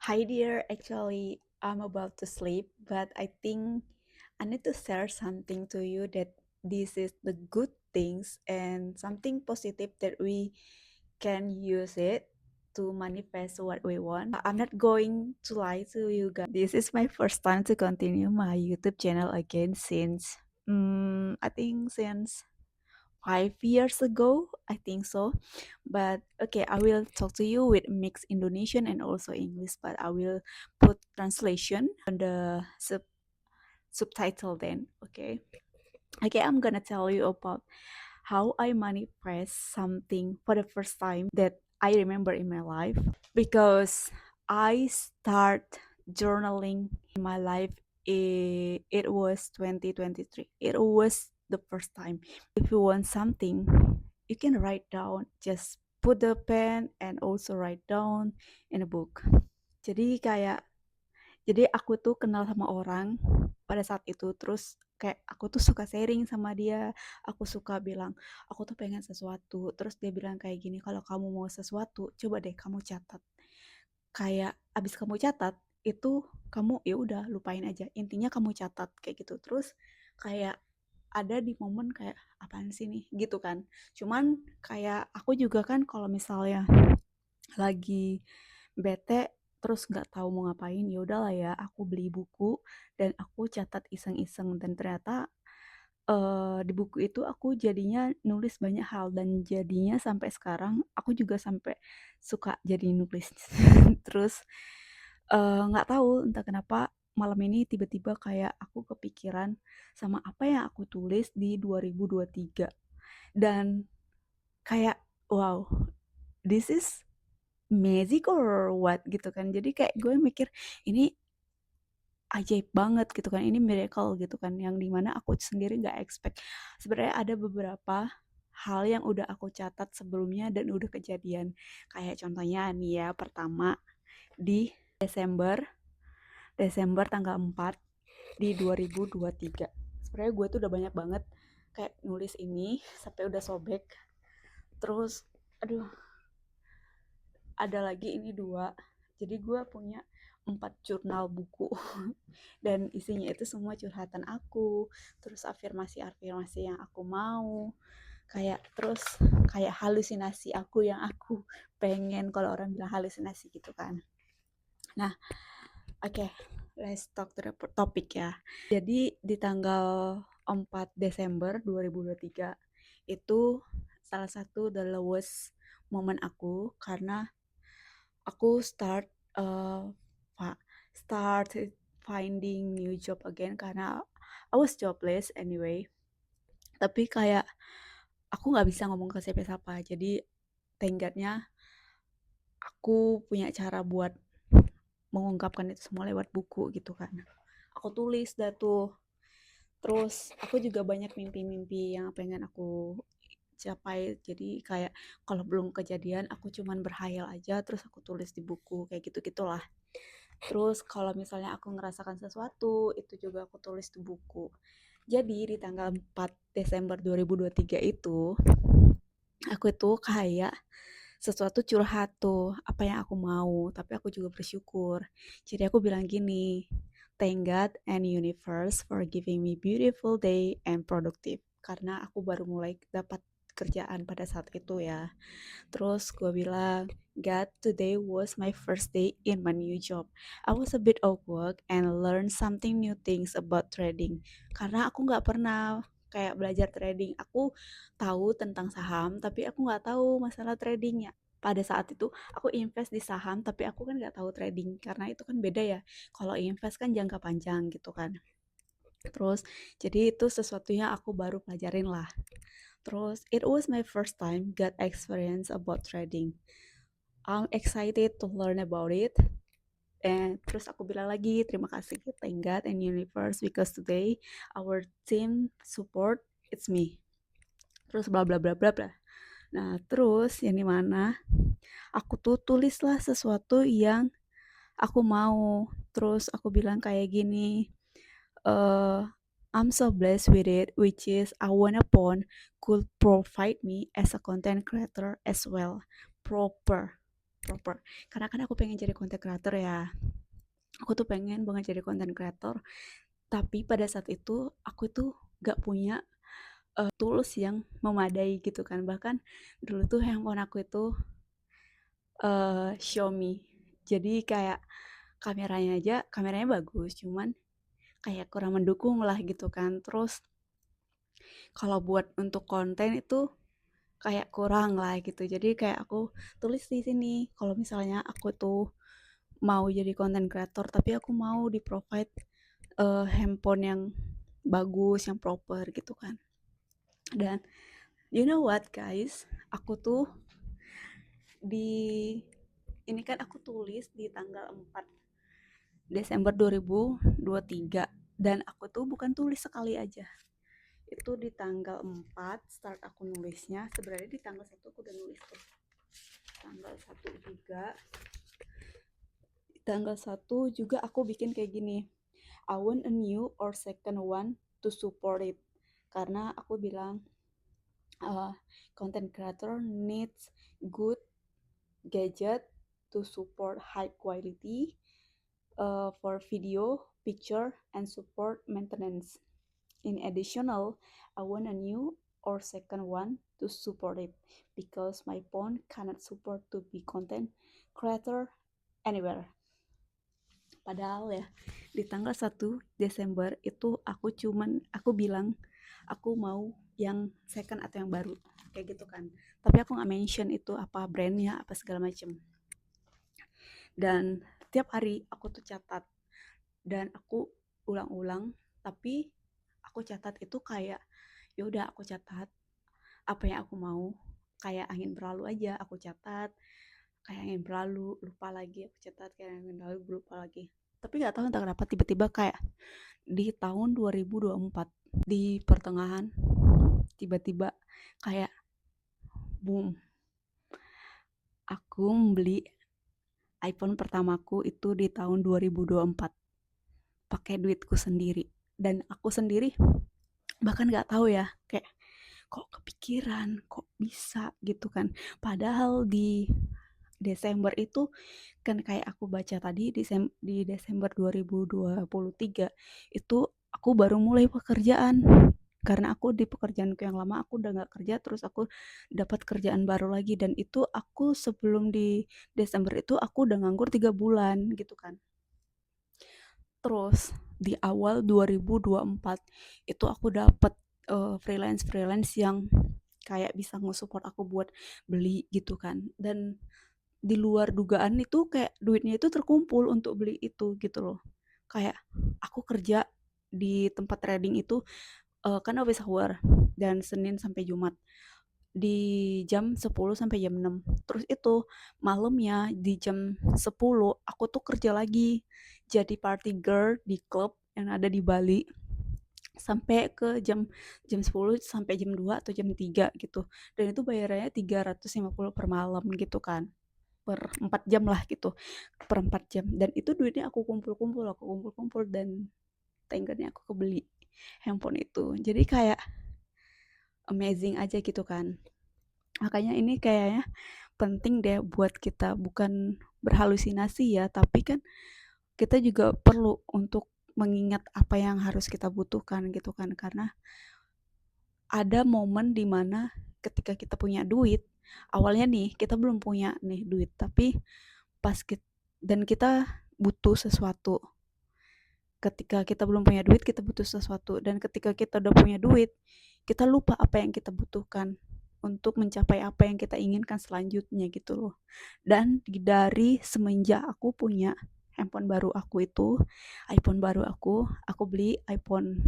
Hi dear, actually, I'm about to sleep, but I think I need to share something to you that this is the good things and something positive that we can use it to manifest what we want. I'm not going to lie to you guys. This is my first time to continue my YouTube channel again since I think since 5 years ago, I think so. But okay, I will talk to you with mixed Indonesian and also English, but I will put translation on the subtitle then. Okay. Okay, I'm gonna tell you about how I manifest something for the first time that I remember in my life because I start journaling in my life. It was 2023. It was the first time. If you want something, you can write down. Just put the pen and also write down in a book. Jadi kayak jadi aku tuh kenal sama orang pada saat itu, terus kayak aku tuh suka sharing sama dia, aku suka bilang, "Aku tuh pengen sesuatu." Terus dia bilang kayak gini, "Kalau kamu mau sesuatu, coba deh kamu catat." Kayak abis kamu catat, itu kamu ya udah lupain aja, intinya kamu catat kayak gitu. Terus kayak ada di momen kayak, "Apaan sih nih?" Gitu kan. Cuman kayak aku juga kan kalau misalnya lagi bete terus nggak tahu mau ngapain, ya udahlah ya aku beli buku dan aku catat iseng-iseng dan ternyata di buku itu aku jadinya nulis banyak hal dan jadinya sampai sekarang aku juga sampai suka jadi nulis. Terus nggak tahu entah kenapa malam ini tiba-tiba kayak aku kepikiran sama apa yang aku tulis di 2023 dan kayak wow, this is magic or what gitu kan. Jadi kayak gue mikir ini ajaib banget gitu kan, ini miracle gitu kan, yang dimana aku sendiri nggak expect. Sebenarnya ada beberapa hal yang udah aku catat sebelumnya dan udah kejadian. Kayak contohnya nih ya, pertama di Desember, Desember tanggal 4 di 2023. Sebenarnya gue tuh udah banyak banget kayak nulis ini sampai udah sobek. Terus aduh, ada lagi ini dua. Jadi gue punya 4 jurnal buku dan isinya itu semua curhatan aku, terus afirmasi-afirmasi yang aku mau, kayak terus kayak halusinasi aku yang aku pengen kalau orang bilang halusinasi gitu kan. Nah, oke, okay, let's talk to the topic ya. Jadi di tanggal 4 Desember 2023 itu salah satu the lowest moment aku karena aku uh, start finding new job again karena I was jobless anyway. Tapi kayak aku nggak bisa ngomong ke siapa-siapa. Jadi thank God-nya aku punya cara buat mengungkapkan itu semua lewat buku gitu kan. Aku tulis dah tuh. Terus aku juga banyak mimpi-mimpi yang pengen aku capai. Jadi kayak kalau belum kejadian aku cuman berhayal aja terus aku tulis di buku kayak gitu-gitulah. Terus kalau misalnya aku ngerasakan sesuatu, itu juga aku tulis di buku. Jadi di tanggal 4 Desember 2023 itu, aku tuh kayak sesuatu curhat tuh, apa yang aku mau, tapi aku juga bersyukur. Jadi aku bilang gini, thank God and universe for giving me beautiful day and productive. Karena aku baru mulai dapat kerjaan pada saat itu ya. Terus gue bilang, God, today was my first day in my new job. I was a bit awkward and learned something new things about trading. Karena aku nggak pernah kayak belajar trading. Aku tahu tentang saham, tapi aku nggak tahu masalah tradingnya. Pada saat itu aku invest di saham, tapi aku kan nggak tahu trading karena itu kan beda ya. Kalau invest kan jangka panjang gitu kan. Terus jadi itu sesuatu yang aku baru pelajarin lah. Terus it was my first time got experience about trading. I'm excited to learn about it. And terus aku bilang lagi terima kasih thank God and universe because today our team support it's me. Terus bla bla bla bla bla. Nah terus yang dimana aku tuh tulislah sesuatu yang aku mau. Terus aku bilang kayak gini, uh, I'm so blessed with it, which is I wanna Pond could provide me as a content creator as well, proper. proper. Karena kan aku pengen jadi content creator ya. Aku tuh pengen banget jadi content creator. Tapi pada saat itu aku tuh gak punya tools yang memadai gitu kan. Bahkan dulu tuh handphone aku itu Xiaomi. Jadi kayak kameranya bagus, cuman kayak kurang mendukung lah gitu kan. Terus kalau buat untuk konten itu kayak kurang lah gitu. Jadi kayak aku tulis di sini kalau misalnya aku tuh mau jadi content creator tapi aku mau di provide handphone yang bagus, yang proper gitu kan. Dan you know what guys, aku tuh di ini kan aku tulis di tanggal 4 Desember 2023 dan aku tuh bukan tulis sekali aja. Itu di tanggal 4 start aku nulisnya. Sebenarnya di tanggal 1 aku udah nulis tuh. Tanggal 1 juga. Di tanggal 1 juga aku bikin kayak gini. I want a new or second one to support it. Karena aku bilang content creator needs good gadget to support high quality for video, picture, and support maintenance. In additional, I want a new or second one to support it because my phone cannot support to be content creator anywhere. Padahal ya di tanggal 1 Desember itu aku bilang aku mau yang second atau yang baru kayak gitu kan. Tapi aku nggak mention itu apa brandnya apa segala macem. Dan tiap hari aku tuh catat dan aku ulang-ulang, tapi aku catat itu kayak ya udah aku catat apa yang aku mau, kayak angin berlalu aja aku catat, kayak angin berlalu lupa lagi aku catat, kayak angin berlalu lupa lagi. Tapi nggak tahu entah kenapa tiba-tiba kayak di tahun 2024 di pertengahan tiba-tiba kayak boom, aku membeli iPhone pertamaku itu di tahun 2024 pakai duitku sendiri. Dan aku sendiri bahkan nggak tahu ya, kayak kok kepikiran, kok bisa gitu kan. Padahal di Desember itu kan kayak aku baca tadi di Desember 2023 itu aku baru mulai pekerjaan. Karena aku di pekerjaanku yang lama aku udah nggak kerja, terus aku dapat kerjaan baru lagi dan itu aku sebelum di Desember itu aku udah nganggur 3 bulan gitu kan. Terus di awal 2024 itu aku dapet freelance yang kayak bisa nge-support aku buat beli gitu kan. Dan di luar dugaan itu kayak duitnya itu terkumpul untuk beli itu gitu loh. Kayak aku kerja di tempat trading itu kan office hour dan Senin sampai Jumat di jam 10 sampai jam 6. Terus itu malamnya di jam 10 aku tuh kerja lagi jadi party girl di klub yang ada di Bali sampai ke jam jam 10 sampai jam 2 atau jam 3 gitu. Dan itu bayarannya 350 per malam gitu kan. Per 4 jam lah gitu. Per 4 jam. Dan itu duitnya aku kumpul-kumpul dan tenggernya aku kebeli handphone itu. Jadi kayak amazing aja gitu kan. Makanya ini kayaknya penting deh buat kita bukan berhalusinasi ya, tapi kan kita juga perlu untuk mengingat apa yang harus kita butuhkan gitu kan. Karena ada momen dimana ketika kita punya duit, awalnya nih kita belum punya nih duit, tapi pas kita, dan kita butuh sesuatu. Ketika kita belum punya duit, kita butuh sesuatu. Dan ketika kita udah punya duit, kita lupa apa yang kita butuhkan untuk mencapai apa yang kita inginkan selanjutnya gitu loh. Dan dari semenjak aku punya handphone baru aku itu, iPhone baru aku beli iPhone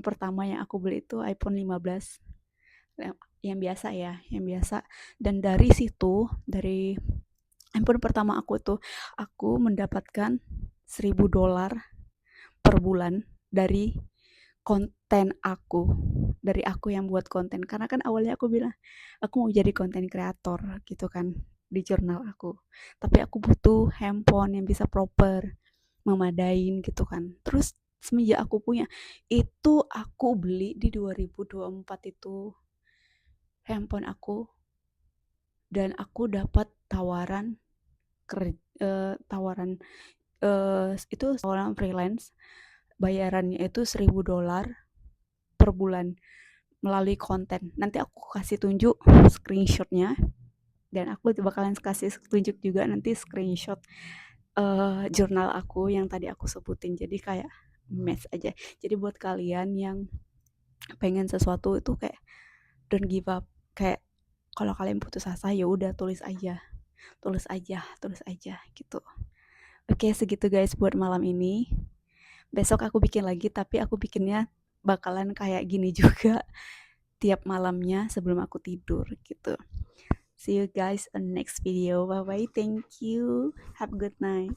pertama yang aku beli itu iPhone 15 yang biasa ya, yang biasa. Dan dari situ, dari handphone pertama aku tuh, aku mendapatkan $1.000 per bulan dari konten aku, dari aku yang buat konten. Karena kan awalnya aku bilang aku mau jadi konten kreator gitu kan di jurnal aku, tapi aku butuh handphone yang bisa proper, memadain gitu kan. Terus semenjak aku punya itu, aku beli di 2024 itu handphone aku, dan aku dapat tawaran tawaran itu tawaran freelance, bayarannya itu $1.000 per bulan melalui konten. Nanti aku kasih tunjuk screenshotnya, dan aku bakalan kasih tunjuk juga nanti screenshot jurnal aku yang tadi aku sebutin. Jadi kayak match aja. Jadi buat kalian yang pengen sesuatu itu kayak don't give up. Kayak kalau kalian putus asa ya udah tulis aja gitu. Oke, segitu guys buat malam ini. Besok aku bikin lagi, tapi aku bikinnya bakalan kayak gini juga tiap malamnya sebelum aku tidur gitu. See you guys on next video. Bye bye. Thank you. Have a good night.